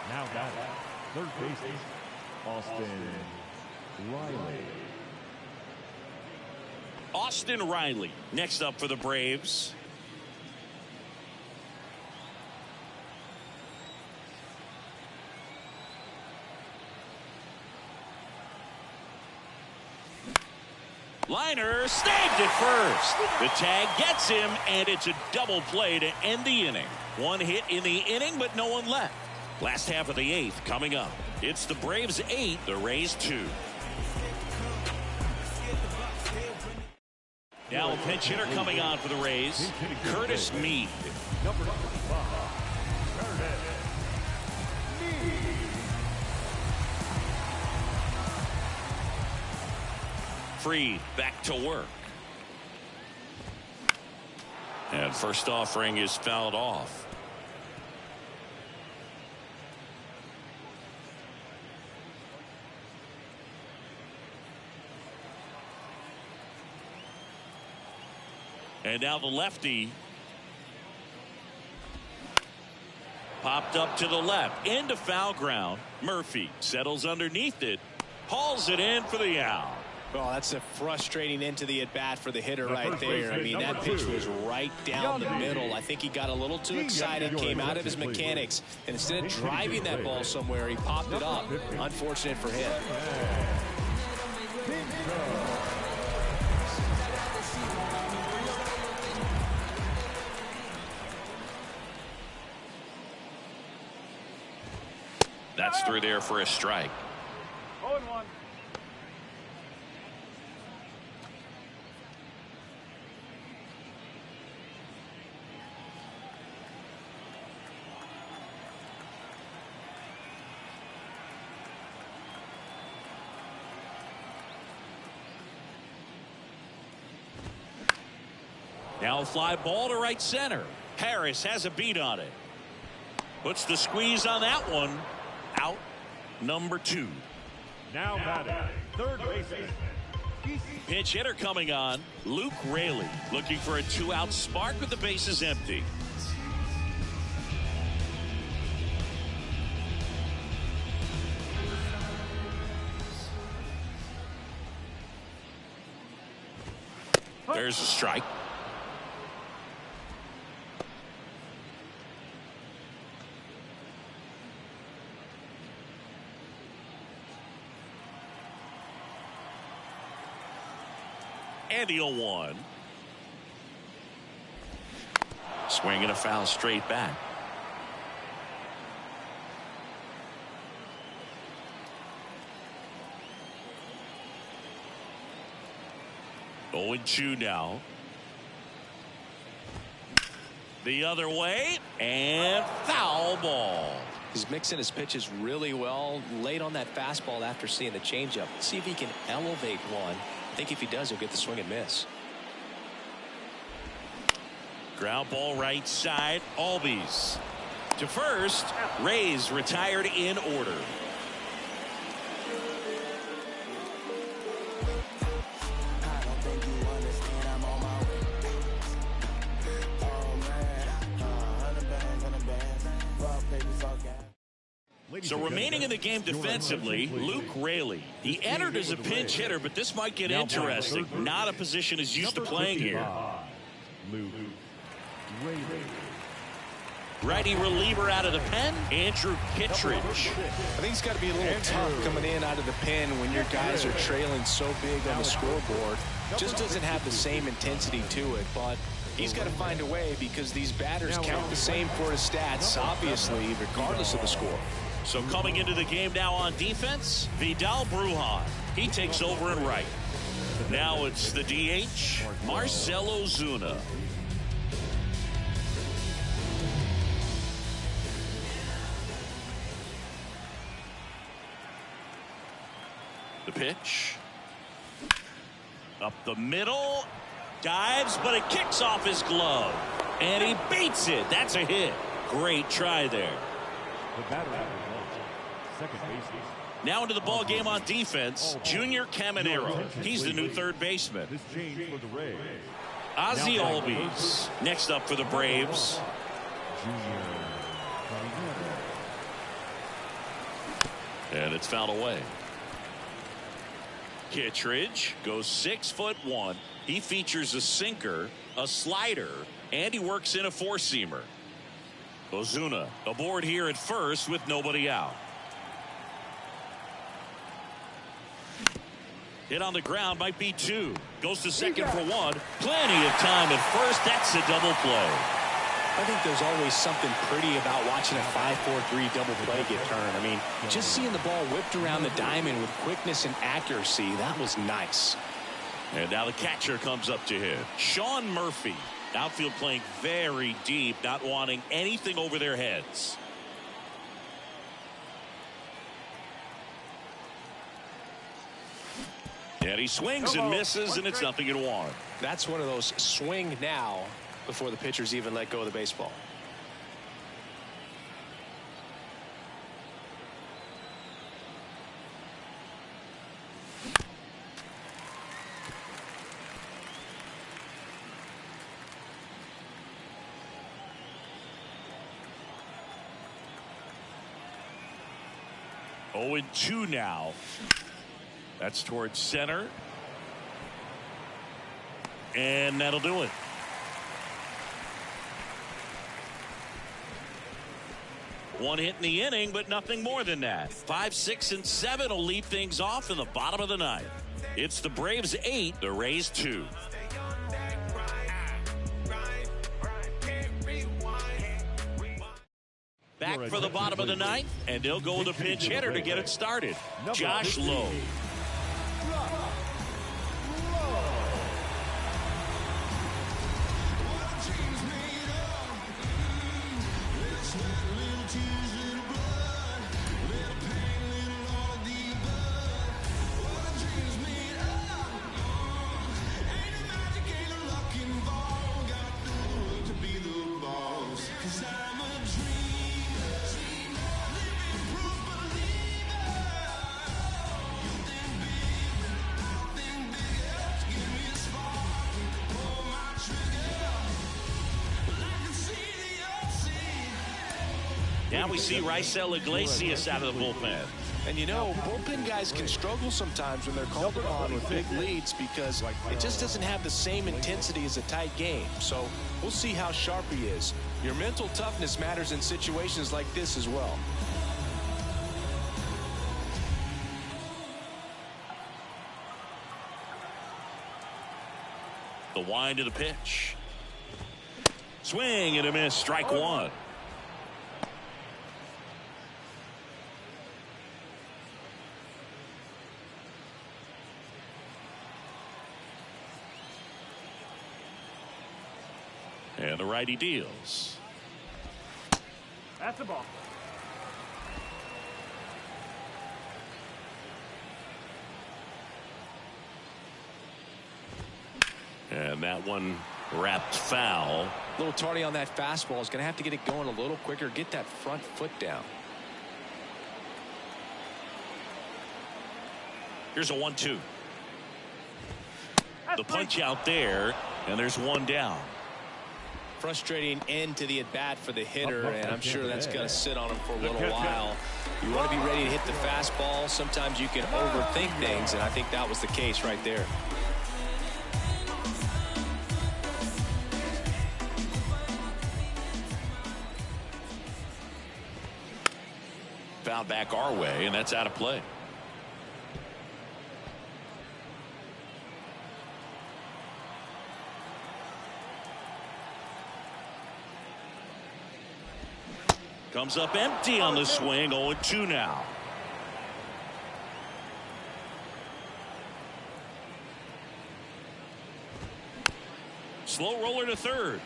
Now got it. Third baseman, Austin Riley. Austin Riley next up for the Braves. Liner snagged at first. The tag gets him, and it's a double play to end the inning. One hit in the inning, but no one left. Last half of the eighth coming up. It's the Braves 8, the Rays 2. Now a pinch hitter coming on for the Rays, Curtis Mead. Number 5, Curtis Mead. Freed back to work. And first offering is fouled off. And now the lefty popped up to the left into foul ground. Murphy settles underneath it, hauls it in for the out. Oh, that's a frustrating into the at-bat for the hitter right there. I mean, that pitch was right down the middle. I think he got a little too excited, came out of his mechanics, and instead of driving that ball somewhere, he popped it up. Unfortunate for him. That's through there for a strike. 0-1. Now a fly ball to right center. Harris has a beat on it. Puts the squeeze on that one. Out number 2. Now batting, third baseman. Pinch hitter coming on. Luke Raley looking for a 2-out spark with the bases empty. There's a strike. And the 0-1. Swinging a foul straight back. Oh, 0-2 now. The other way, and foul ball. He's mixing his pitches really well. Late on that fastball after seeing the changeup. See if he can elevate one. I think if he does, he'll get the swing and miss. Ground ball right side. Albies to first. Rays retired in order. So remaining in the game defensively, Luke Raley. He entered as a pinch hitter, but this might get interesting. Not a position he's used to playing here. Luke Raley. Righty reliever out of the pen, Andrew Kittredge. I think it's got to be a little tough coming in out of the pen when your guys are trailing so big on the scoreboard. Just doesn't have the same intensity to it, but he's got to find a way because these batters count the same for his stats, obviously, regardless of the score. So coming into the game now on defense, Vidal Brujan. He takes over in right. Now it's the DH, Marcell Ozuna. The pitch. Up the middle. Dives, but it kicks off his glove. And he beats it. That's a hit. Great try there. The batter second baseman. Now into the ball game on defense, Junior Caminero. He's the new third baseman. This change for the Rays. Ozzie Albies next up for the Braves. Junior Caminero. And it's fouled away. Kittredge goes 6'1". He features a sinker, a slider, and he works in a four-seamer. Ozuna aboard here at first with nobody out. Hit on the ground, might be 2. Goes to second for 1. Plenty of time at first. That's a double play. I think there's always something pretty about watching a 5-4-3 double play get turned. I mean, just seeing the ball whipped around the diamond with quickness and accuracy, that was nice. And now the catcher comes up to hit. Sean Murphy. Outfield playing very deep, not wanting anything over their heads. And he swings and misses, and it's 0-1. That's one of those swing now before the pitchers even let go of the baseball. Oh, 0-2 now. That's towards center. And that'll do it. One hit in the inning, but nothing more than that. 5, 6, and 7 will lead things off in the bottom of the ninth. It's the Braves 8, the Rays 2. back for the bottom of the ninth, and they'll go with a pinch hitter to get it started. Josh Lowe. Now we see Raisel Iglesias out of the bullpen. And you know, bullpen guys can struggle sometimes when they're called upon with big leads because it just doesn't have the same intensity as a tight game. So we'll see how sharp he is. Your mental toughness matters in situations like this as well. The wind of the pitch. Swing and a miss, strike one. And the righty deals. That's the ball. And that one wrapped foul. A little tardy on that fastball. Is going to have to get it going a little quicker. Get that front foot down. Here's a 1-2. The punch out there, and there's one down. Frustrating end to the at-bat for the hitter, and I'm sure that's going to sit on him for a little while. You want to be ready to hit the fastball. Sometimes you can overthink things, and I think that was the case right there. Foul back our way, and that's out of play. Comes up empty on the swing. 0-2 now. Slow roller to third.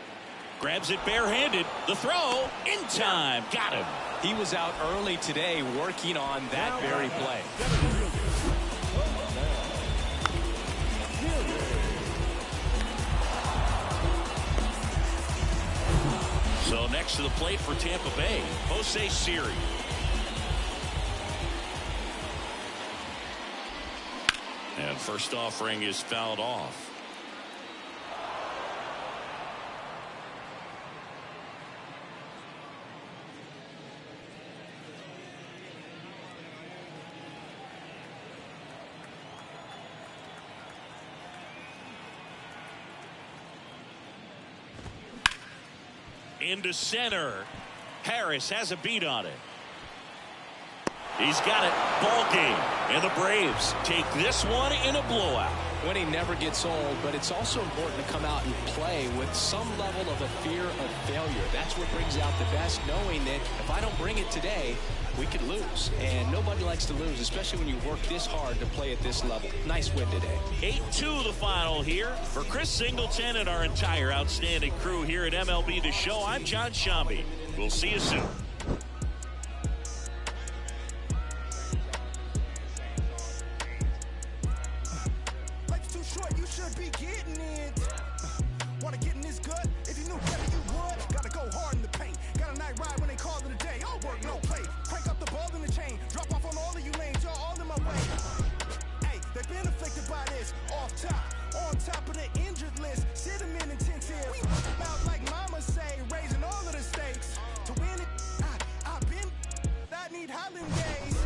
Grabs it barehanded. The throw in time. Got him. He was out early today working on that very play. So next to the plate for Tampa Bay, Jose Siri. And first offering is fouled off. Into center. Harris has a beat on it. He's got it. Ball game. And the Braves take this one in a blowout. Winning never gets old, but it's also important to come out and play with some level of a fear of failure. That's what brings out the best, knowing that if I don't bring it today, we could lose. And nobody likes to lose, especially when you work this hard to play at this level. Nice win today. 8-2 the final here. For Chris Singleton and our entire outstanding crew here at MLB The Show, I'm John Shambi. We'll see you soon. Life's too short, you should be getting it. Wanna get in this gut? If you knew better, you would. Gotta go hard in the paint. Got a night ride when they call it a day. All work, no play. Crank up the ball in the chain. Drop off on all of you lanes. Y'all all in my way. Hey, they've been afflicted by this. Off top, on top of the injured list. Sit them in intensive. About like mama say, raising all of the stakes. To win it, I've been. I need Highland days.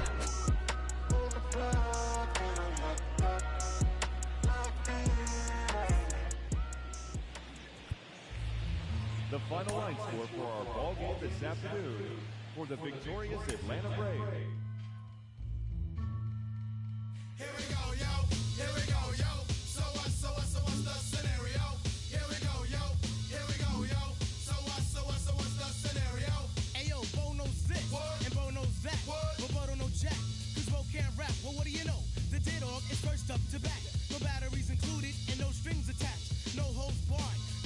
The final line score for our ball game this afternoon for the victorious Atlanta Braves. Here we go, yo. Here we go, yo. So what's the scenario? Here we go, yo. Here we go, yo. So what's the scenario? Ayo, Bono Zip. dead dog is first up to bat. No batteries included and no strings attached. No holds barred.